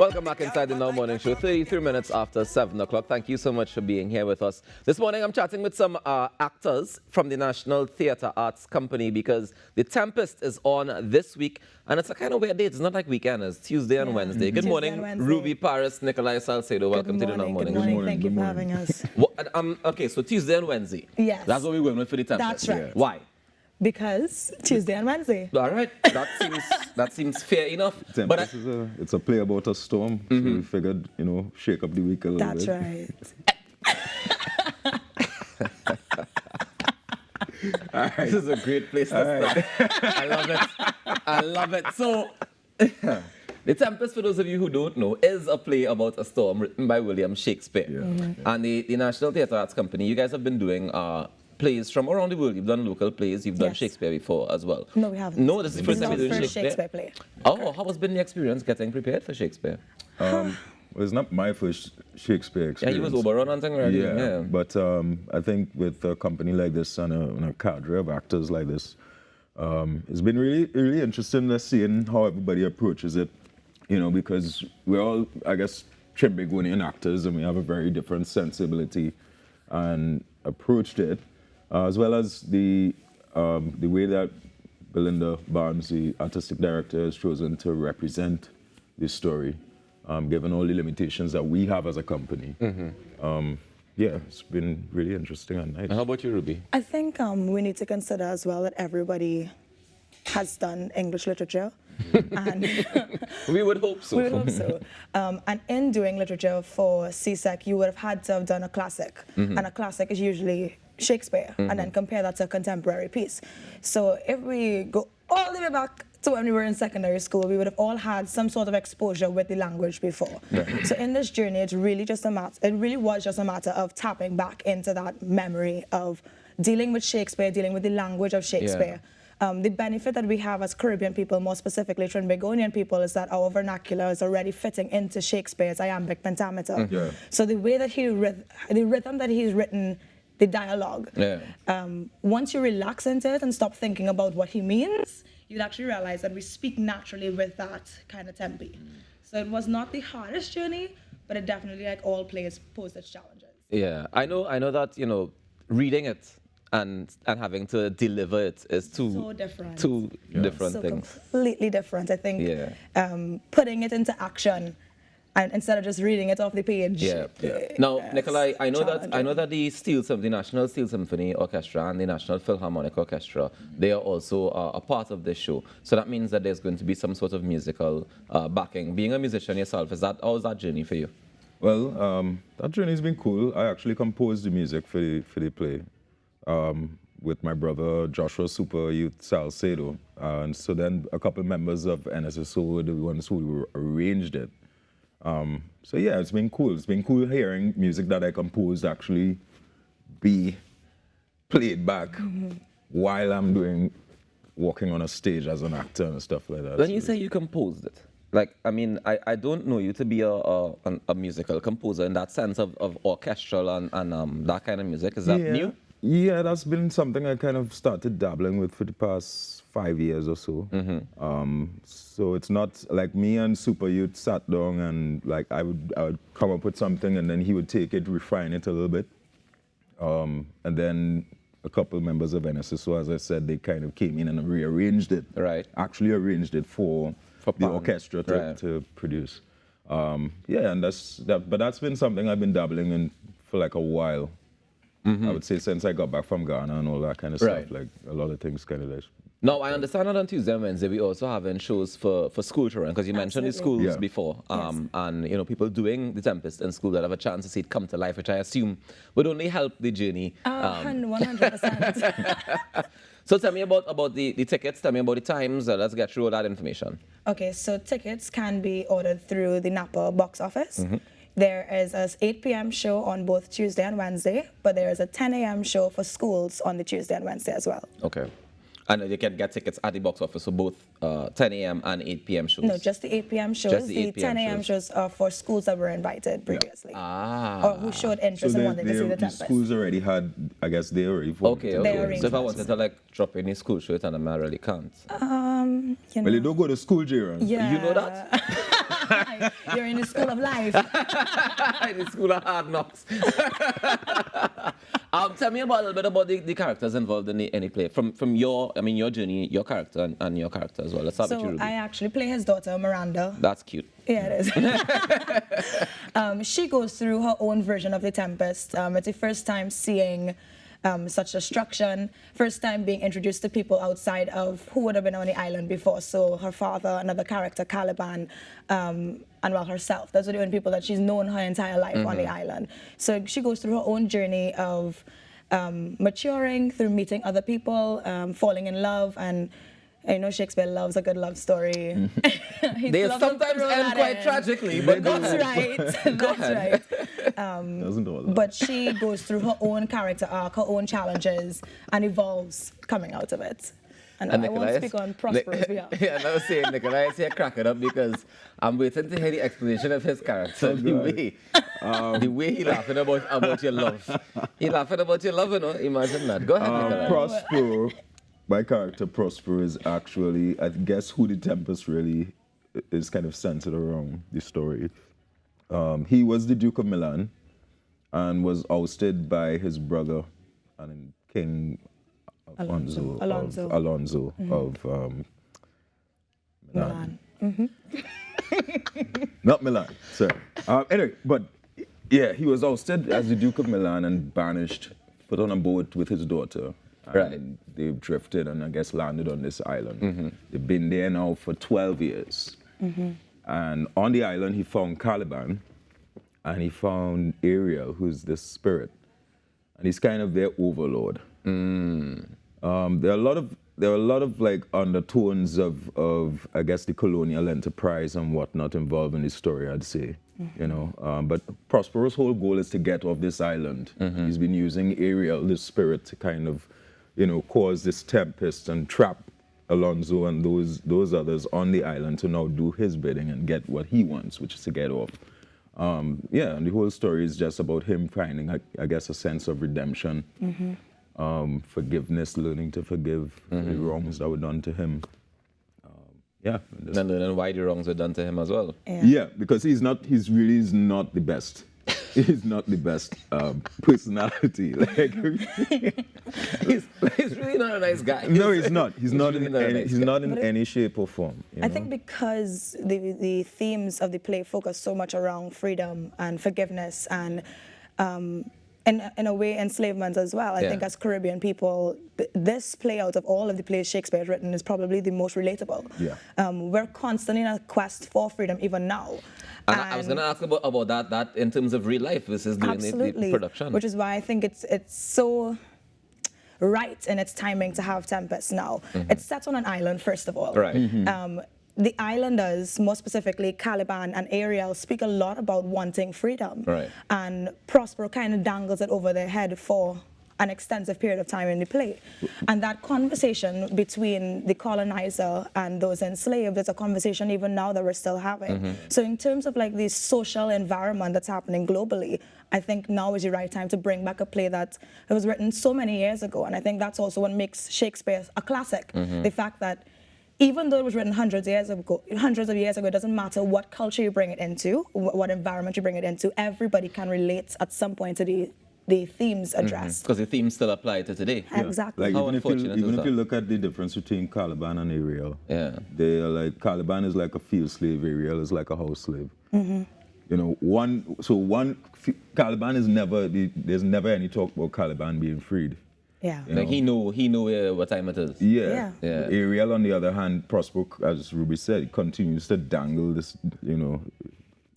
Welcome back inside the Now Morning Show, 33 minutes after 7 o'clock. Thank you so much for being here with us. This morning I'm chatting with some actors from the National Theatre Arts Company because the Tempest is on this week. And it's a kind of weird day. It's not like weekend. It's Tuesday and Wednesday. Good morning, Ruby Paris, Nikolai Salcedo. Welcome to the Now Morning Show. Good morning. Thank you for having us. Okay, so Tuesday and Wednesday. Yes. That's what we're going with for the Tempest. That's right. Yeah. Why? Because Tuesday and Wednesday. All right, that seems fair enough. Tempest it's a play about a storm, so we figured, shake up the week a little bit. That's right. All right. This is a great place to start. I love it. So, The Tempest, for those of you who don't know, is a play about a storm written by William Shakespeare. Yeah. And the National Theatre Arts Company, you guys have been doing plays from around the world. You've done local plays. You've done Shakespeare before as well. No, we haven't. No, this is the first time you're doing Shakespeare play. Oh, how has been the experience getting prepared for Shakespeare? Well, it's not my first Shakespeare experience. Yeah, you was Oberon and thing already. Yeah, but I think with a company like this and a cadre of actors like this, it's been really interesting seeing how everybody approaches it. Because we're all, I guess, Trimbigonian actors, and we have a very different sensibility and approach to it. As well as the way that Belinda Barnes, the artistic director, has chosen to represent this story, given all the limitations that we have as a company. Yeah, it's been really interesting and nice. And how about you, Ruby? I think we need to consider as well that everybody has done English literature. And we would hope so. We would hope so. And in doing literature for CSEC, you would have had to have done a classic. And a classic is usually Shakespeare, and then compare that to a contemporary piece. So if we go all the way back to when we were in secondary school, we would have all had some sort of exposure with the language before. Right. So in this journey, it's really just it really was just a matter of tapping back into that memory of dealing with Shakespeare, dealing with the language of Shakespeare. The benefit that we have as Caribbean people, more specifically Trinbagonian people, is that our vernacular is already fitting into Shakespeare's iambic pentameter. So the way that the rhythm that he's written the dialogue, once you relax into it and stop thinking about what he means, you'd actually realize that we speak naturally with that kind of tempi. So it was not the hardest journey, but it definitely, like all plays, posed its challenges. Yeah, I know that, reading it and having to deliver it is two different things. Completely different. I think putting it into action and instead of just reading it off the page. Now, Nikolai, I know that the National Steel Symphony Orchestra and the National Philharmonic Orchestra, they are also a part of this show. So that means that there's going to be some sort of musical backing. Being a musician yourself, how was that journey for you? Well, that journey's been cool. I actually composed the music for the play with my brother Joshua Super Youth Salcedo. And so then a couple members of NSSO were the ones who arranged it. So yeah, it's been cool. It's been cool hearing music that I composed actually be played back while I'm walking on a stage as an actor and stuff like that. When you say you composed it, I don't know you to be a musical composer in that sense of orchestral and that kind of music. Is that new? Yeah, that's been something I kind of started dabbling with for the past 5 years or so. So it's not like me and Super Youth sat down and I would come up with something and then he would take it, refine it a little bit. And then a couple of members of NSSO, as I said, they kind of came in and rearranged it. Right. Actually arranged it for the orchestra to produce. And but that's been something I've been dabbling in for like a while. I would say since I got back from Ghana and all that kind of stuff, like a lot of things kind of like. Now, I understand that on Tuesday and Wednesday we also have shows for school children, because you mentioned the schools before, and people doing the Tempest in school that have a chance to see it come to life, which I assume would only help the journey. 100%. So tell me about the tickets, tell me about the times, let's get through all that information. Okay, so tickets can be ordered through the Napa box office. There is an 8 p.m. show on both Tuesday and Wednesday, but there is a 10 a.m. show for schools on the Tuesday and Wednesday as well. Okay. And you can get tickets at the box office for both 10 a.m. and 8 p.m. shows. No, just the 8 p.m. shows. Just the 8 The p.m. 10 a.m. shows are for schools that were invited previously. Or who showed interest in wanting to see the Tempest. schools already had, I guess they already voted. Okay. They So arranged if I that. wanted to like drop any school show it and I really can't. You Well, you know. don't go to school, Jaron. Yeah. You know that? You're in the school of life. The school of hard knocks. Tell me a little bit about the characters involved in any play. From your journey, your character and your character as well. Let's start with you, So Ruby. I actually play his daughter, Miranda. That's cute. Yeah, it is. She goes through her own version of the Tempest. It's the first time seeing such destruction, first time being introduced to people outside of who would have been on the island before. So her father, another character, Caliban, and well, herself. Those are the only people that she's known her entire life on the island. So she goes through her own journey of maturing through meeting other people, falling in love, and you know Shakespeare loves a good love story. They sometimes end quite tragically, but go That's ahead. right. That's right. Doesn't all that. But she goes through her own character arc, her own challenges, and evolves coming out of it. And I won't speak on Prospero's behalf. Yeah, I was saying Nikolai here cracking up because I'm waiting to hear the explanation of his character. The way he laughing about your love. He laughing about your love, you know? Imagine that. Go ahead, Nikolai. Prospero, my character Prospero is actually, I guess, who the Tempest really is kind of centered around the story. He was the Duke of Milan and was ousted by his brother and King Alonso of Milan. Not Milan, sorry. Anyway, but yeah, he was ousted as the Duke of Milan and banished, put on a boat with his daughter. Right. And they've drifted and I guess landed on this island. They've been there now for 12 years. And on the island, he found Caliban and he found Ariel, who's the spirit. And he's kind of their overlord. There are a lot of like undertones of I guess the colonial enterprise and whatnot involved in the story, I'd say. You know, but Prospero's whole goal is to get off this island. He's been using Ariel, this spirit, to kind of, you know, cause this tempest and trap Alonso and those others on the island to now do his bidding and get what he wants, which is to get off. Yeah, and the whole story is just about him finding, I guess, a sense of redemption, forgiveness, learning to forgive the wrongs that were done to him. Yeah. And learning why the wrongs were done to him as well. Yeah, because he really is not the best. He's not the best personality. Like, he's really not a nice guy. No, he's not. He's not really in not a any. nice He's guy. not in any shape or form. You I know? think because the themes of the play focus so much around freedom and forgiveness and in a way enslavement as well. I think as Caribbean people, this play out of all of the plays Shakespeare has written is probably the most relatable. Yeah. We're constantly in a quest for freedom even now. And I was going to ask about that in terms of real life versus doing the production. Which is why I think it's so right in its timing to have Tempest now. It's set on an island, first of all. Right. The islanders, more specifically Caliban and Ariel, speak a lot about wanting freedom. Right. And Prospero kind of dangles it over their head for an extensive period of time in the play. And that conversation between the colonizer and those enslaved is a conversation even now that we're still having. So in terms of like the social environment that's happening globally, I think now is the right time to bring back a play that was written so many years ago. And I think that's also what makes Shakespeare a classic. The fact that even though it was written hundreds of years ago, it doesn't matter what culture you bring it into, what environment you bring it into, everybody can relate at some point to the themes addressed. Because the themes still apply to today. Exactly. Like How even unfortunate is if you that? look at the difference between Caliban and Ariel, Yeah. Caliban is like a field slave, Ariel is like a house slave. You know, Caliban is there's never any talk about Caliban being freed. Yeah. Like he know what time it is. Yeah. Yeah. Ariel, on the other hand, Prospero, as Ruby said, continues to dangle this, you know,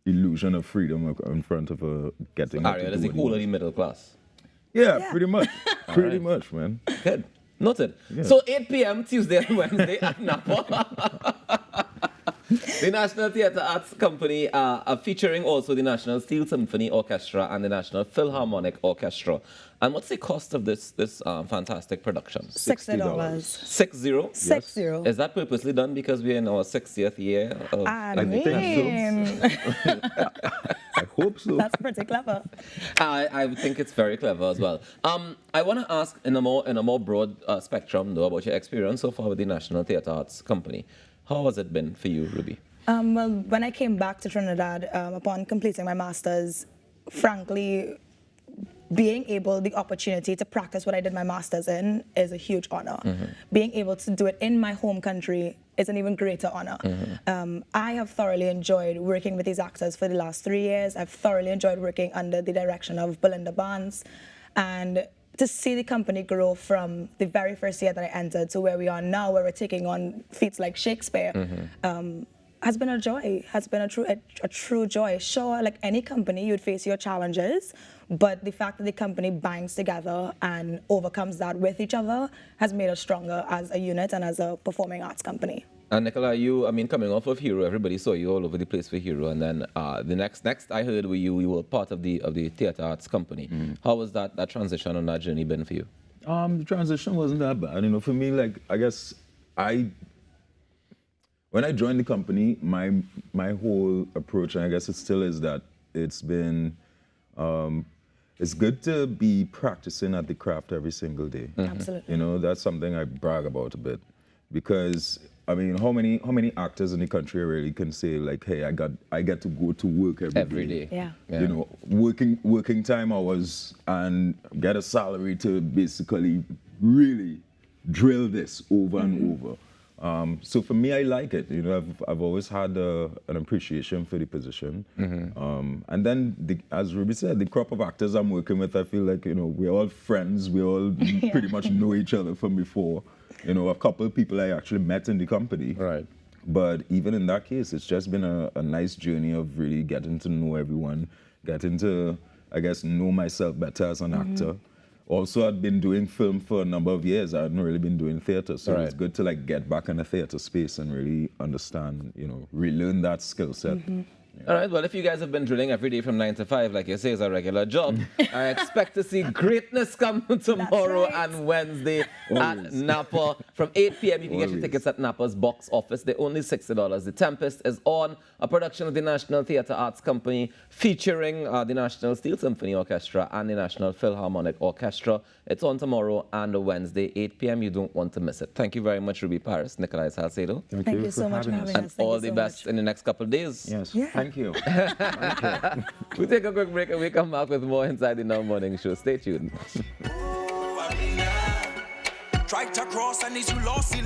illusion of freedom in front of her getting. Ariel is the whole of the middle class. Yeah, pretty much. Pretty much, man. Good. Noted. Yeah. So 8 p.m. Tuesday and Wednesday at Napa. The National Theatre Arts Company are featuring also the National Steel Symphony Orchestra and the National Philharmonic Orchestra. And what's the cost of this fantastic production? $60. 60? 60. Is that purposely done because we're in our 60th year? I mean, I hope so. that's pretty clever. I think it's very clever as well. I want to ask in a more broad spectrum, though, about your experience so far with the National Theatre Arts Company. How has it been for you, Ruby? Well, when I came back to Trinidad upon completing my master's, frankly, being able, the opportunity to practice what I did my master's in is a huge honor. Being able to do it in my home country is an even greater honor. I have thoroughly enjoyed working with these actors for the last 3 years. I've thoroughly enjoyed working under the direction of Belinda Barnes. And to see the company grow from the very first year that I entered to where we are now, where we're taking on feats like Shakespeare, has been a joy, has been a true joy. Sure, like any company, you'd face your challenges, but the fact that the company bangs together and overcomes that with each other has made us stronger as a unit and as a performing arts company. And Nicola, coming off of Hero, everybody saw you all over the place for Hero, and then the next I heard you were part of the Theatre Arts Company. How was that transition and that journey been for you? The transition wasn't that bad. For me, like, I guess when I joined the company, my whole approach, and I guess it still is that it's been, it's good to be practicing at the craft every single day. Absolutely. That's something I brag about a bit, because how many actors in the country really can say like, hey, I get to go to work every day. Yeah. Working time hours and get a salary to basically really drill this over and over. So for me, I like it. I've always had an appreciation for the position. And then, as Ruby said, the crop of actors I'm working with, I feel like, we're all friends. We all pretty much know each other from before. A couple of people I actually met in the company. Right. But even in that case, it's just been a nice journey of really getting to know everyone, getting to, I guess, know myself better as an actor. Also, I'd been doing film for a number of years. I hadn't really been doing theater, so it's good to like get back in the theater space and really understand, relearn that skill set. All right, well, if you guys have been drilling every day from 9 to 5, like you say, is a regular job, I expect to see greatness come tomorrow and Wednesday at Napa. From 8 p.m., you can get your tickets at Napa's box office. They're only $60. The Tempest is on, a production of the National Theatre Arts Company featuring the National Steel Symphony Orchestra and the National Philharmonic Orchestra. It's on tomorrow and Wednesday, 8 p.m. You don't want to miss it. Thank you very much, Ruby Paris, Nikolai Salcedo. Thank you so much for having us. And all the best in the next couple of days. Yes, Yeah. thank you. We'll take a quick break and we come back with more Inside the Now Morning Show. Stay tuned. Tried to cross and is you lost